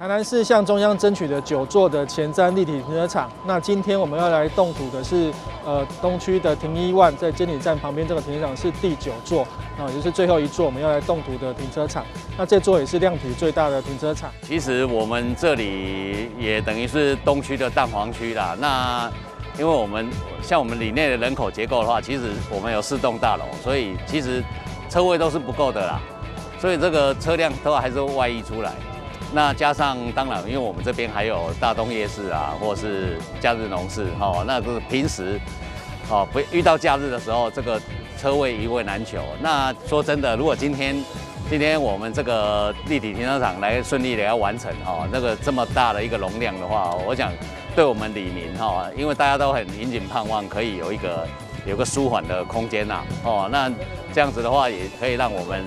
台南市向中央争取的9座的前瞻立体停车场。那今天我们要来动土的是东区的停一万，在监理站旁边这个停车场是第9座，也就是最后一座我们要来动土的停车场。那这座也是量体最大的停车场。其实我们这里也等于是东区的蛋黄区啦。那因为我们里内的人口结构的话，其实我们有4栋大楼，所以其实车位都是不够的啦。所以这个车辆都还是外溢出来。那加上当然，因为我们这边还有大东夜市啊，或是假日农市，那就是平时，不遇到假日的时候，这个车位一位难求。那说真的，如果今天我们这个立体停车场来顺利的要完成那个这么大的一个容量的话，我想对我们里民因为大家都很引颈盼望，可以有个舒缓的空间呐，那这样子的话，也可以让我们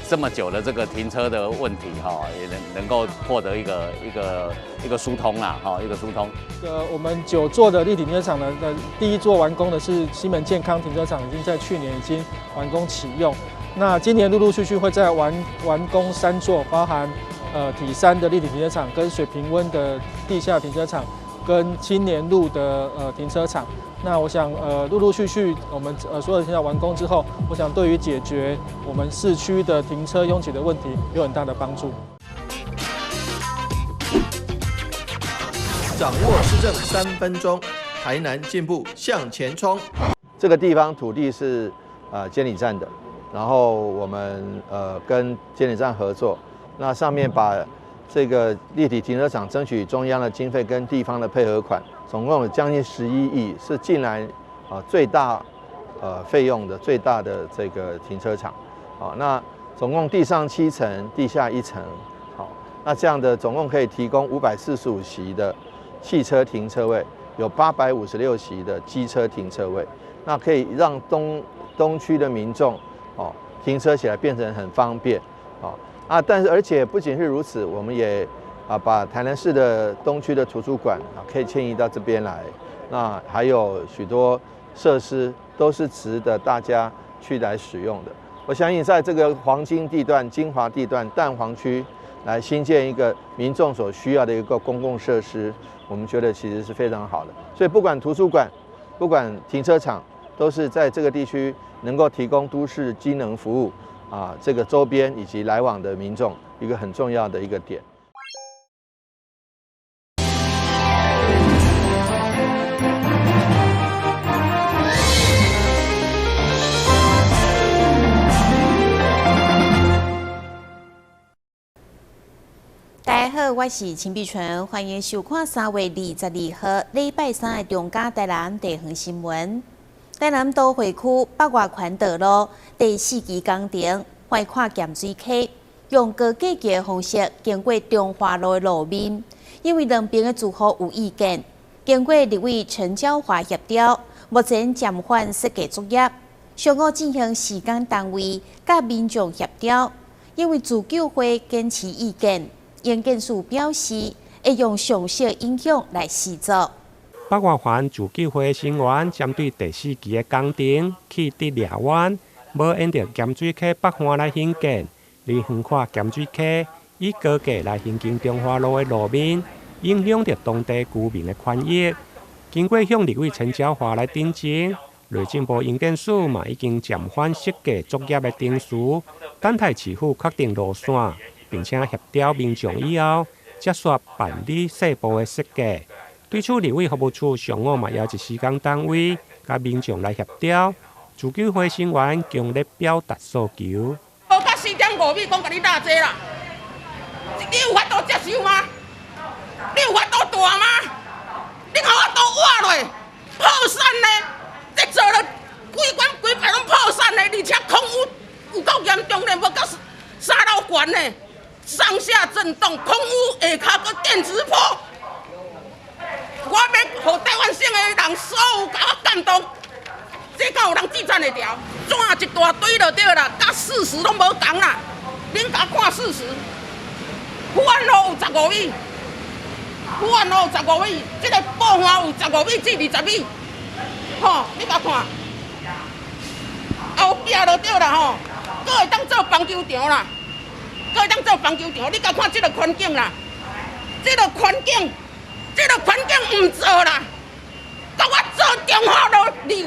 这么久的这个停车的问题也能够获得一个疏通啦，一个疏通。我们9座的立体停车场的第1座完工的是西门健康停车场，已经在去年已经完工启用。那今年陆陆续续会再完工3座，包含体3的立体停车场、跟水平温的地下停车场、跟青年路的停车场。那我想陆陆续续我们所有的停车场完工之后，我想对于解决我们市区的停车拥挤的问题有很大的帮助。掌握市政3分钟，台南进步向前冲。这个地方土地是监理站的，然后我们跟监理站合作，那上面把这个立体停车场争取中央的经费跟地方的配合款，总共有将近11亿，是近来最大费用的最大的这个停车场。那总共地上7层，地下1层。那这样的总共可以提供545席的汽车停车位，有856席的机车停车位，那可以让东区的民众停车起来变成很方便但是而且不仅是如此，我们也把台南市的东区的图书馆可以迁移到这边来，那还有许多设施都是值得大家去来使用的。我相信在这个黄金地段、精华地段、蛋黄区来新建一个民众所需要的一个公共设施，我们觉得其实是非常好的。所以不管图书馆、不管停车场，都是在这个地区能够提供都市机能服务这个周边以及来往的民众一个很重要的一个点。大家好，我是陈碧纯，欢迎收看3月22号礼拜3的中嘉台南地方新闻。台南都会区北外环道路第4期工程坏看咸水溪，用高架桥的方式经过中华路的路面，因为两边的住户有意见，经过立委陈椒华协调，目前暂缓设计作业，上午进行施工单位甲民众协调，因为自救会坚持意见。营建署表示，会用上小影响来施作。北外环自救会成员针对第4期的工程去得掠弯，无按照咸水溪北岸来兴建，而横跨咸水溪以高架来行经中华路的路面，影响到当地居民的权益。经过向立委陈椒华来订正，内政部营建署嘛已经暂缓设计作业的定时，等待市府确定路线。并且协调民众以后，接续办理细部的设计。对此，立委服务处上午嘛邀一施工单位甲民众来协调。自救会成员强烈表达诉求。无到4.5米，讲甲你哪济啦？你有法度接受吗？你有法度大吗？你互我都挖落破产呢？这做了规排拢破产呢，而且空污有够严重呢，无到3楼悬呢。上下震动，空污下骹搁电磁波，我要互台湾省的人所有甲我感动，这敢有人记赞会条？纸一大堆就对啦，甲事实拢无同啦。恁甲看事实，富安路有15米，富安路有15米，这个爆花有15米至20米，你甲看，后壁就对啦搁会当做棒球场啦。可以当做棒球场，你甲看这个环境啦，这个环境唔做啦。甲我做中华路，离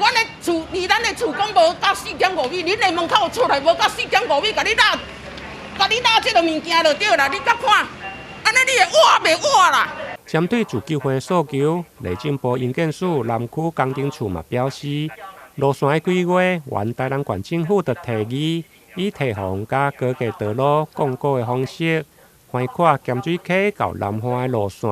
咱的厝讲无到4.5米，恁的门口出来无到4.5米，甲你拉这个物件就对啦。你甲看，安尼你会活袂活啦？针对自救会诉求，内政部营建署南区工程处嘛表示，路线的规划，原台南县政府的提议，以堤防加高架道路广告的方式，宽阔咸水溪到南华的路线，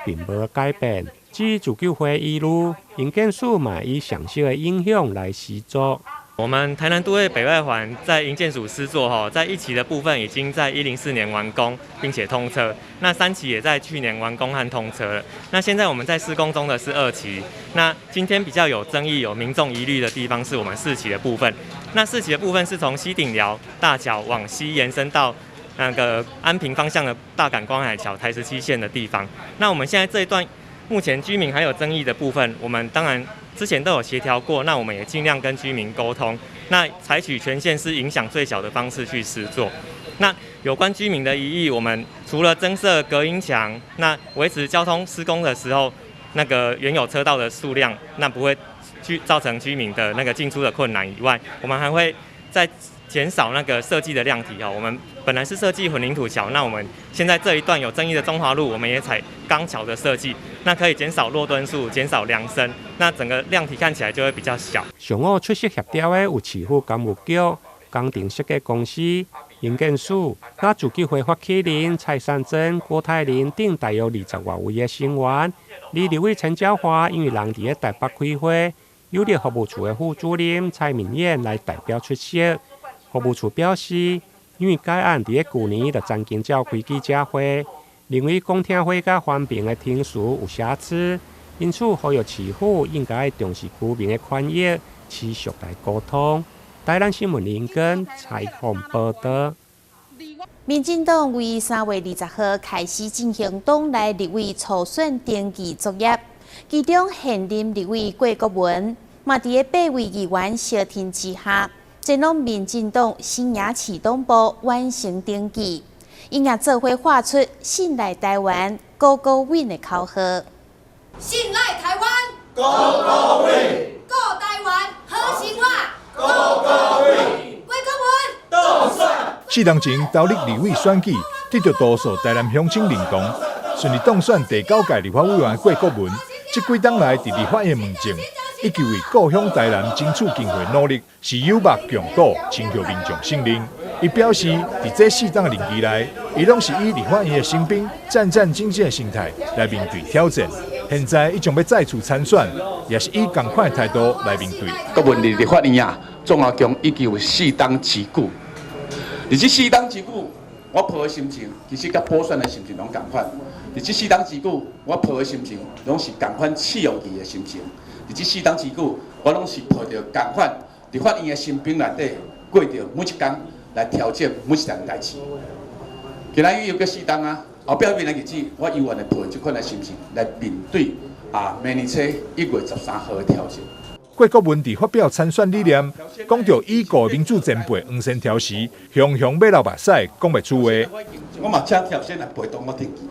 并无改变。至于自救会依路，营建署嘛以详细的影响来施作。我们台南都会北外环在营建署施作在1期的部分已经在104年完工，并且通车。那3期也在去年完工和通车了。那现在我们在施工中的是2期。那今天比较有争议、有民众疑虑的地方是我们4期的部分。那4期的部分是从西顶寮大桥往西延伸到那个安平方向的大港光海桥台17线的地方。那我们现在这一段目前居民还有争议的部分，我们当然之前都有协调过，那我们也尽量跟居民沟通，那采取全县市影响最小的方式去施作。那有关居民的疑义，我们除了增设隔音墙，那维持交通施工的时候那个原有车道的数量，那不会造成居民的那个进出的困难以外，我们还会再减少那个设计的量体我们本来是设计混凝土桥，那我们现在这一段有争议的中华路，我们也采钢桥的设计，那可以减少落墩数，减少梁身，那整个量体看起来就会比较小。上午出席协调的有市府工务局、工程设计公司、营建署、甲自救会发起人蔡善珍、郭泰林等大约20外位的成员。李立伟、陈椒华因为人伫台北开会，有力服务处的副主任蔡明燕来代表出席。服务处表示，因为该案伫去年就曾经召开记者会，认为公听会甲环评的听数有瑕疵，因此呼吁市府应该重视居民的权益，持续来沟通。台南新闻林根采访报道。民进党为3月20号开始进行党内立委初选登记作业，其中现任立委郭国文嘛伫8位议员协调之下，前往民进党新营市党部完成登记，因也做伙画出信赖台湾Go Go Win 的口号。信赖台湾 Go Go Win，Go 台湾核心化 Go Go Win， 郭国文当选。4年前投入立委选举，得到多数台南乡亲认同，顺利当选第9届立法委员郭国文。这几冬来，伫立法院门前，一直为故乡台南争取经费努力，是有目共睹，深受民众信任。伊表示，伫这4档任期内，伊拢是以立法院的新兵、战战兢兢的心态来面对挑战。现在伊将要再次参选，也是以同款的态度来面对。国文立法院总共已经有4档持久，而这4档持久，我抱的心情其实甲补选的心情拢同款。而这4档持久，我抱的心情拢是同款试用期的心情。而这4档持久，我拢是抱着同款立法院的新兵内底过着每一天来调整每一件代志。今仔日又过4档后表面的日子，我永远会抱这款的心情来面对明年初1月13号的挑战。郭国文伫发表参选理念，讲到已故民主前辈黄先条时，雄雄要流目屎，讲袂出话。我嘛请条先来陪同我登记。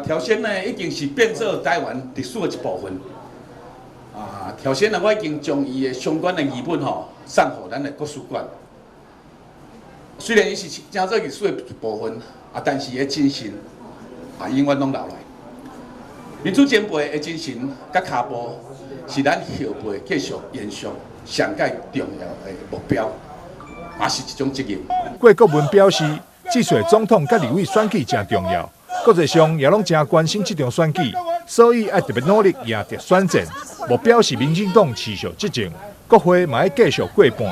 条先呢已经是变做台湾历史的一部分。条先呢，我已经将伊的相关的译本送予咱的国史馆。虽然伊是正做历史的一部分但是伊的精神永远拢留来。民主前辈的精神甲脚步，是咱后辈继续延续上界重要的目标，也是一种责任。郭国文表示，这次总统甲立委选举真重要，国际上也拢真关心这场选举，所以要特别努力赢得选战。目标是民进党持续执政，国会嘛要继续过半，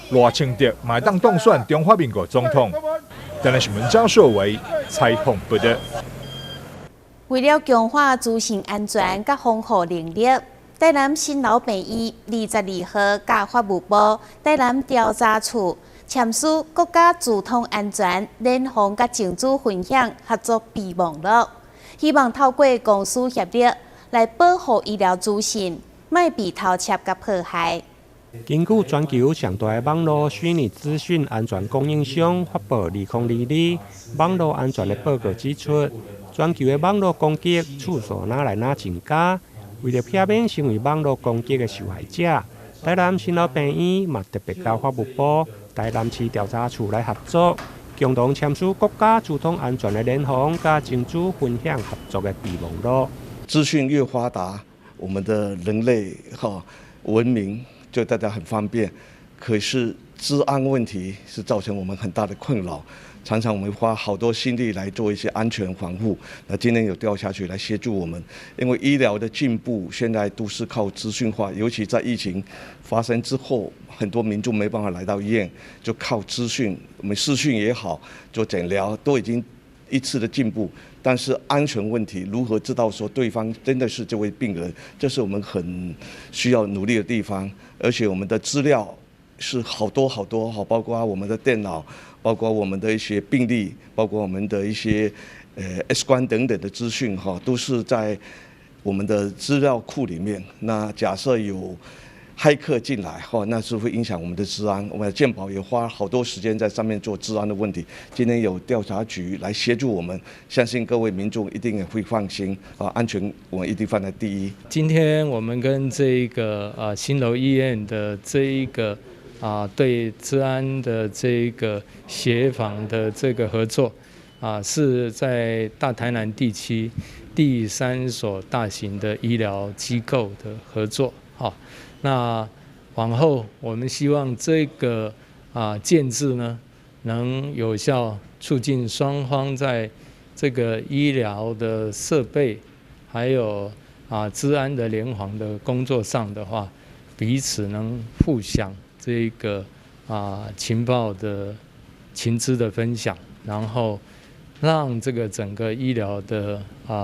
赖清德嘛会当当选中华民国总统。台南新闻张硕维采访报道。为了强化资讯安全甲防护能力，台南新老病医22号甲法务部、台南调查处签署国家资通安全联防甲情资分享合作备忘录，希望透过公私协力来保护医疗资讯，莫被偷窃甲迫害。根据全球上大的网络虚拟资讯安全供应商发布2020年网络安全的报告指出，全球的网络攻击次数哪来哪增加。为了避免成为网络攻击的受害者，台南新老病院嘛特别交法务部、台南市调查处来合作，共同签署国家资通安全的联防加争取分享合作的备忘录。资讯越发达，我们的人类文明就大家很方便，可是治安问题是造成我们很大的困扰。常常我们花好多心力来做一些安全防护，那今天有调下去来协助我们，因为医疗的进步现在都是靠资讯化，尤其在疫情发生之后，很多民众没办法来到医院，就靠资讯，我们视讯也好，做诊疗都已经一次的进步，但是安全问题如何知道说对方真的是这位病人，这是我们很需要努力的地方，而且我们的资料是好多，包括我们的电脑，包括我们的一些病历，包括我们的一些X 光等等的资讯都是在我们的资料库里面。那假设有骇客进来那是会影响我们的治安。我们的健保也花好多时间在上面做治安的问题。今天有调查局来协助我们，相信各位民众一定也会放心安全我们一定放在第一。今天我们跟这个新楼医院的这一个对治安的这个协防的这个合作是在大台南地区第3所大型的医疗机构的合作。那往后我们希望这个建制呢，能有效促进双方在这个医疗的设备还有治安的联防的工作上的话，彼此能互相这个情报的情资的分享，然后让这个整个医疗的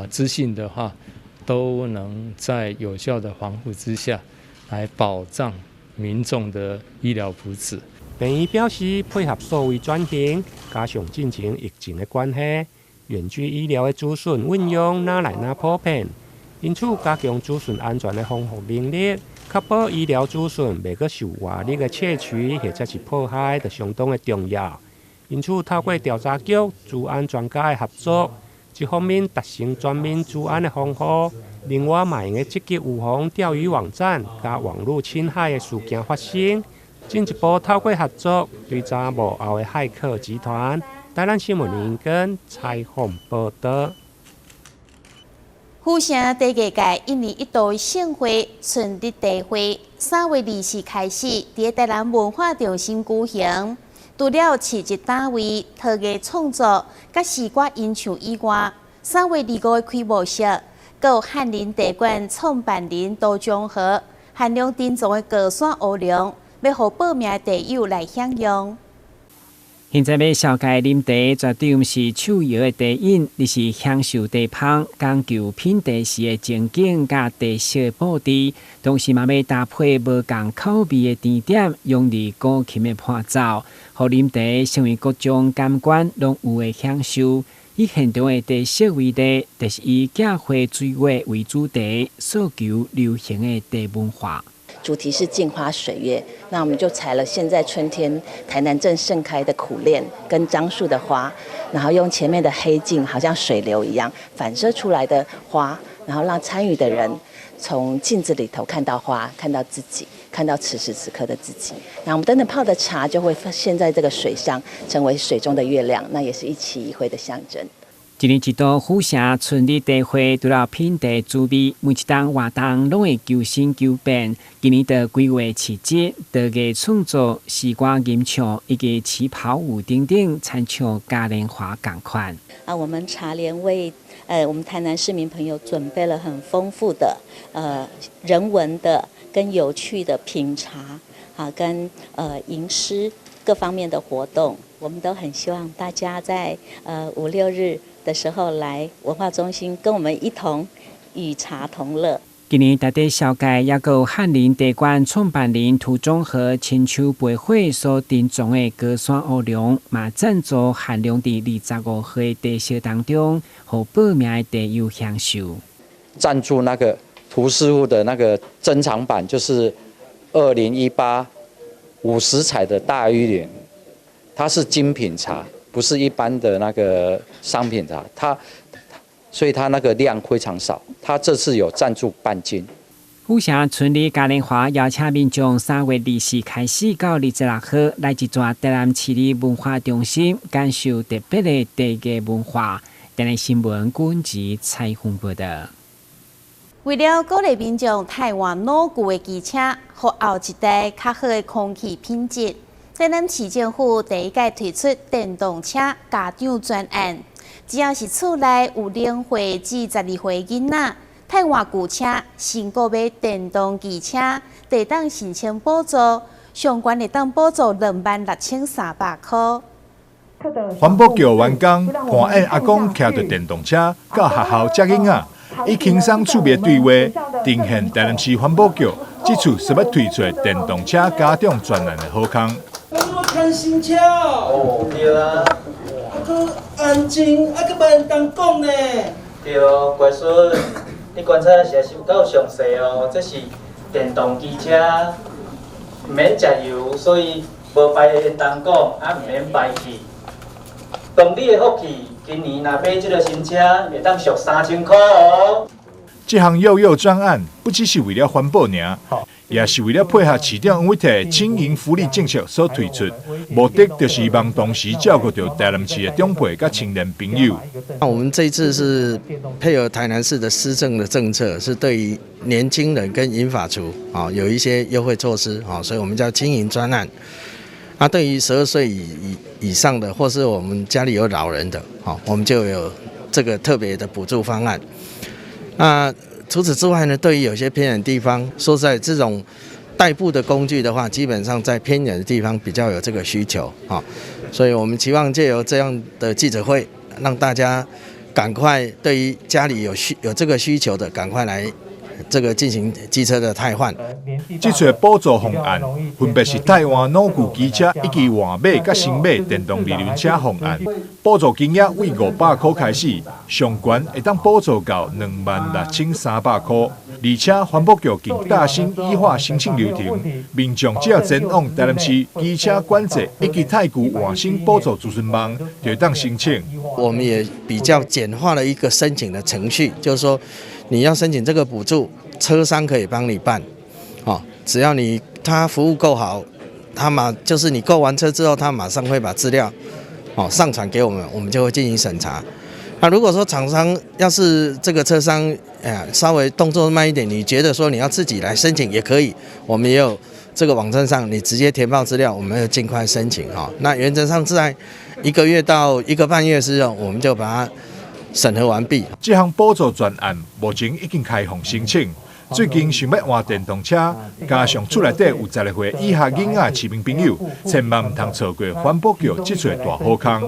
资讯的话，都能在有效的防护之下，来保障民众的医疗福祉。病院表示，配合数位转型，加上进前疫情的关系，远距医疗的资讯运用哪来哪普遍，因此加强资讯安全的防护能力。确保医疗资讯袂阁受外力的窃取或者是迫害，就相当的重要。因此，透过调查局、治安专家的合作，一方面达成全面治安的防护，另外嘛用积极预防钓鱼网站加网络侵害的事件发生。进一步透过合作，对查幕后的骇客集团。台南新闻林根采访报道。府城第二届一年一度盛会春日茶会3月20日开始，在台南文化中心举行。除了市集单位、陶艺创作、甲诗歌演唱以外，3月25日开幕式，还有翰林茶馆创办人杜忠和限量珍藏的高山乌龙，要予报名的茶友来享用。现在要小介啉茶，绝对毋是手摇的茶饮，而是享受茶香，讲究品茶时的情景甲茶色的布置，同时嘛要搭配无共口味的甜点，用力古琴的伴奏，互啉茶成为各种感官拢有的享受。以现场的茶色为例，就是以假花水月为主题，诉求流行的茶文化。主题是镜花水月，那我们就采了现在春天台南正盛开的苦楝跟樟树的花，然后用前面的黑镜，好像水流一样反射出来的花，然后让参与的人从镜子里头看到花，看到自己，看到此时此刻的自己。那我们等等泡的茶就会现在这个水上成为水中的月亮，那也是一期一会的象征。一年一度府城春日茶会，除了品茶滋味，每一档活动拢会求新求变。今年的规划市集、陶艺创作、诗歌吟唱以及旗袍舞等等，参像嘉年华同款。我们茶联为我们台南市民朋友准备了很丰富的人文的跟有趣的品茶跟吟诗各方面的活动，我们都很希望大家在5、6日的时候来文化中心，跟我们一同与茶同乐。今年台地小界也有翰林茶馆创办人涂忠和亲手培会所珍藏的高山乌龙，嘛赞助限量在25盒的茶色当中，予报名的茶友享受。赞助那个涂师傅的那个珍藏版，就是201850彩的大玉莲，它是精品茶，不是一般的那个商品茶，所以它那个量非常少。它这次有赞助半斤。府城村里嘉年华邀请民众3月24开始到26号来一座台南市立文化中心感受特别的地艺文化。台南新闻军籍采访报道。为了鼓励民众汰换老旧的机车，给后一代较好的空气品质，台南市政府第一届推出电动车家长专案，只要是厝内有0岁至12岁的囡仔，汰换旧车，先购买电动机车，得当申请补助，上悬会当补助26300块。环保局员工欢迎阿公骑着电动车到学校接囡仔，以轻松趣味的对话，呈现台南市环保局这次所要推出的电动车家长专案的好康。我怎么看新车哦？对啊。佫安静，佫无人同讲呢。对，乖孙，你观察是有够详细哦。这是电动机车，唔免食油，所以无排烟当讲，唔免排气。当你的福气，今年若买这个新车，会当俗3000块哦。这项幼幼专案不只是为了环保而，也是为了配合市长委提的青银福利政策所推出，目的就是希望同时照顾到台南市的长辈和青年朋友。那我们这一次是配合台南市的施政的政策，是对于年轻人跟银发族有一些优惠措施所以我们叫青银专案。那对于12岁以上的，或是我们家里有老人的，我们就有这个特别的补助方案。那除此之外呢，对于有些偏远地方，说实在这种代步的工具的话，基本上在偏远的地方比较有这个需求所以我们期望借由这样的记者会，让大家赶快对于家里有这个需求的，赶快来这个进行机车的汰换。这次的补助方案分别是汰换老旧机车以及换买甲新买电动二轮车方案，补助金额为500块开始，上悬会当补助到26300块。而且环保局经大兴依法申请流程，民众只要前往台南市机车管制以及太古换新补助咨询网，就会当申请。我们也比较简化了一个申请的程序，就是说你要申请这个补助，车商可以帮你办，只要他服务够好，就是你购完车之后，他马上会把资料上传给我们，我们就会进行审查。那如果说厂商要是这个车商稍微动作慢一点，你觉得说你要自己来申请也可以，我们也有这个网站上你直接填报资料，我们要尽快申请那原则上在1个月到1个半月之后，我们就把它审核完毕。这项补助专案目前已经开放申请。最近想要换电动车，加上厝内底有12岁以下囡仔市民朋友，千万唔通错过环保局这次大好康。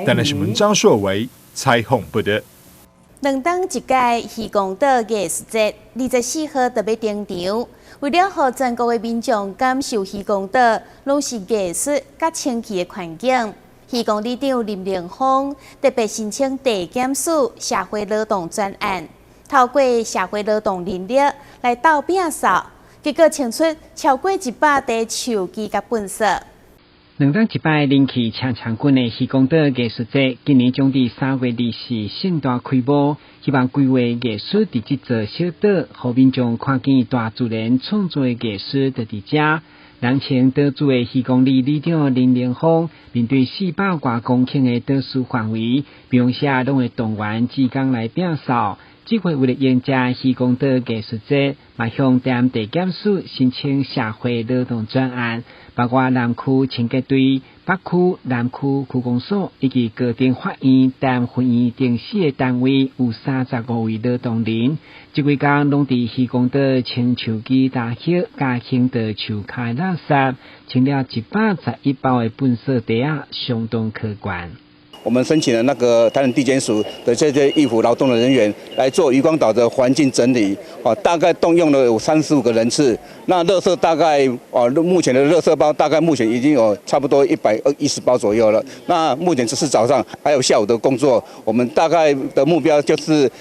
台南新闻张硕维采访报道。2档一届渔光岛艺术节24号特别登场，为了让全国的民众感受渔光岛拢是艺术甲清气的环境，渔光里长林凌峰特别申请地检署社会劳动专案。透过社会劳动能力来斗摒扫，结果清出超过100台手机甲粪扫。2档一摆人气强强滚的渔光岛艺术节，今年将伫3月24盛大开幕，希望规划艺术伫这座小岛，互民众看见大自然创作的艺术就伫遮。人称岛主的渔光里里长林凌峰，面对400多公顷的岛屿范围，描写拢会动员志工来摒扫。这回为了迎接渔光岛艺术节，嘛向台南地检署申请社会劳动专案，包括南区清洁队、北区、南区区公所以及高等法院、台南分院等4个单位，有35位劳动人。这几天拢伫渔光岛清树基大溪，加清的树开垃圾，清了111包的粪扫袋啊，相当可观。我们申请了那个台南地检署的这些义务劳动的人员来做渔光岛的环境整理，大概动用了有35个人次。那垃圾大概目前的垃圾包大概目前已经有差不多110包左右了。那目前只是早上还有下午的工作，我们大概的目标就是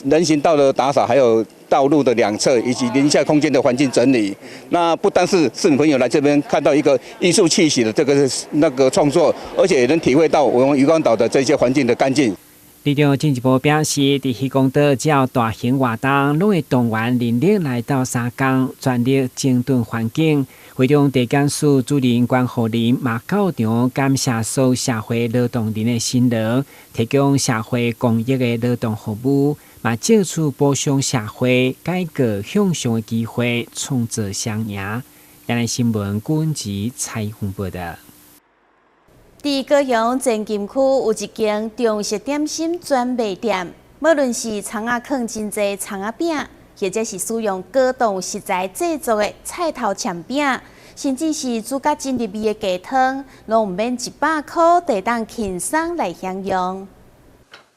人行道的打扫，还有道路的两侧以及林下空间的环境整理。那不单是市民朋友来这边看到一个艺术气息的这个创作，而且也能体会到我们渔光岛的这些环境的干净。里长进一步表示，伫渔光岛只要大型活动，拢会动员人力来到沙港，全力整顿环境。会中地检署主任关护林马校长感谢所有社会劳动人的辛劳，提供社会公益的劳动服务，嘛借此保障社会改革向上的机会，创造双赢。今日新闻军事采访报道。伫高雄前金区有一间中式点心专卖店，无论是葱仔放真济葱仔饼，或者是使用高档食材制作的菜头钳饼，甚至是煮甲真入味的鸡汤，拢唔免100块，就当轻松来享用。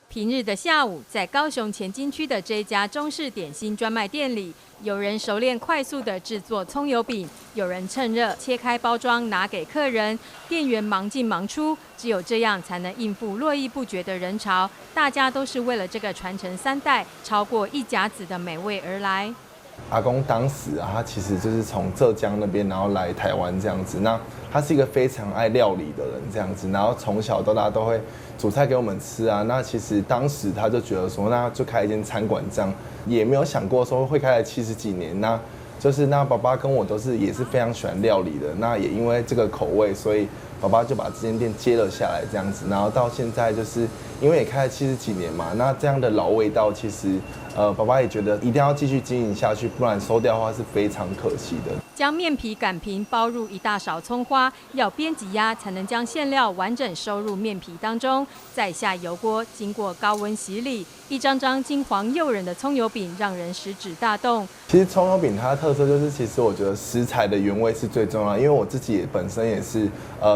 平日的下午，在高雄前金区的这家中式点心专卖店里，有人熟练快速地制作葱油饼，有人趁热切开包装拿给客人，店员忙进忙出，只有这样才能应付络绎不绝的人潮。大家都是为了这个传承3代、超过1甲子的美味而来。阿公当时他其实就是从浙江那边，然后来台湾这样子。那他是一个非常爱料理的人这样子，然后从小到大都会煮菜给我们吃啊。那其实当时他就觉得说，那就开一间餐馆这样，也没有想过说会开了70几年。那就是那爸爸跟我也是非常喜欢料理的。那也因为这个口味，所以爸爸就把这间店接了下来这样子。然后到现在就是因为也开了70几年嘛，那这样的老味道其实。爸爸也觉得一定要继续经营下去，不然收掉的话是非常可惜的。将面皮擀平，包入1大勺葱花，要边挤压才能将馅料完整收入面皮当中，再下油锅，经过高温洗礼，一张张金黄诱人的葱油饼让人食指大动。其实葱油饼它的特色就是，其实我觉得食材的原味是最重要的，因为我自己本身也是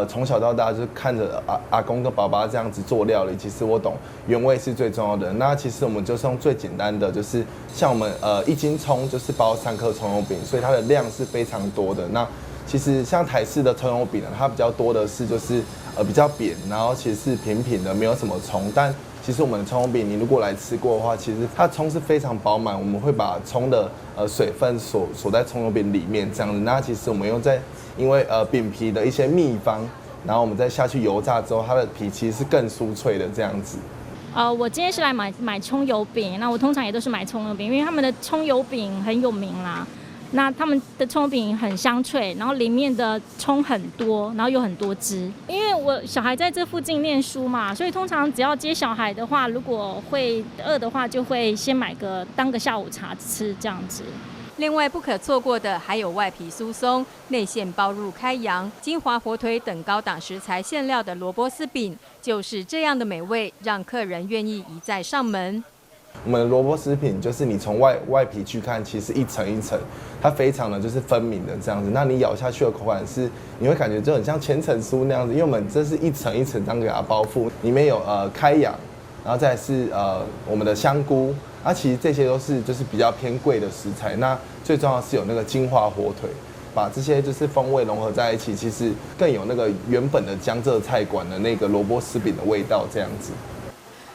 从小到大就是看着阿公跟爸爸这样子做料理，其实我懂原味是最重要的。那其实我们就是用最简单的。就是像我们1斤葱就是包3颗葱油饼，所以它的量是非常多的。那其实像台式的葱油饼呢，它比较多的是就是比较扁，然后其实是平平的，没有什么葱。但其实我们的葱油饼，你如果来吃过的话，其实它葱是非常饱满，我们会把葱的水分锁在葱油饼里面这样子。那其实我们用因为饼皮的一些秘方，然后我们再下去油炸之后，它的皮其实是更酥脆的这样子。我今天是来买葱油饼，那我通常也都是买葱油饼，因为他们的葱油饼很有名啦。那他们的葱油饼很香脆，然后里面的葱很多，然后有很多汁。因为我小孩在这附近念书嘛，所以通常只要接小孩的话，如果会饿的话，就会先买个当个下午茶吃这样子。另外不可错过的还有外皮酥松、内馅包入开洋、金华火腿等高档食材馅料的萝卜丝饼，就是这样的美味，让客人愿意一再上门。我们的萝卜丝饼就是你从外皮去看，其实一层一层，它非常的就是分明的这样子。那你咬下去的口感是，你会感觉就很像千层酥那样子，因为我们这是一层一层这样给它包覆，里面有开洋，然后再来是我们的香菇。其实这些都是就是比较偏贵的食材，那最重要是有那个金华火腿，把这些就是风味融合在一起，其实更有那个原本的江浙菜馆的那个萝卜丝饼的味道这样子。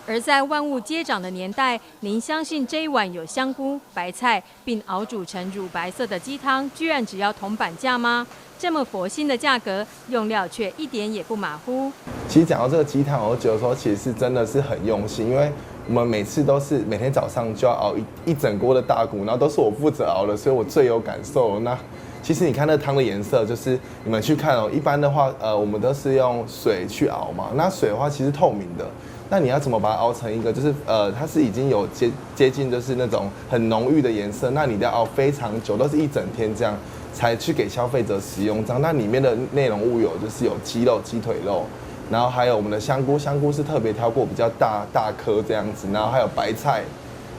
而在万物皆涨的年代，您相信这一碗有香菇、白菜，并熬煮成乳白色的鸡汤，居然只要铜板价吗？这么佛心的价格，用料却一点也不马虎。其实讲到这个鸡汤，我觉得说其实真的是很用心，因为我们每次都是每天早上就要熬一整锅的大骨，然后都是我负责熬的，所以我最有感受。那其实你看那汤的颜色，就是你们去看一般的话，我们都是用水去熬嘛，那水的话其实透明的。那你要怎么把它熬成一个，就是它是已经有接近就是那种很浓郁的颜色，那你要熬非常久，都是一整天这样才去给消费者使用。这样，那里面的内容物有就是有鸡肉、鸡腿肉，然后还有我们的香菇，香菇是特别挑过比较大颗这样子，然后还有白菜，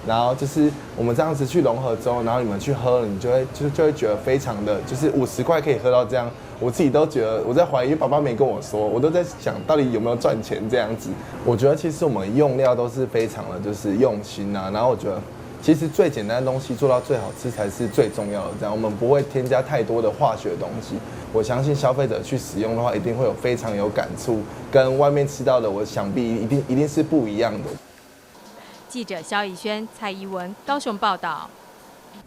然后就是我们这样子去融合之后，然后你们去喝，你就会觉得非常的，就是50块可以喝到这样。我自己都觉得我在怀疑，因为爸爸没跟我说，我都在想到底有没有赚钱这样子。我觉得其实我们用料都是非常的就是用心啊，然后我觉得其实最简单的东西做到最好吃才是最重要的。这样我们不会添加太多的化学的东西。我相信消费者去使用的话，一定会有非常有感触，跟外面吃到的我想必一定是不一样的。记者肖以轩、蔡怡文高雄报道。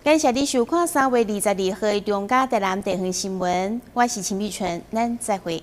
感谢你收看3月22号的中嘉台南地方新闻，我是秦碧纯，咱再会。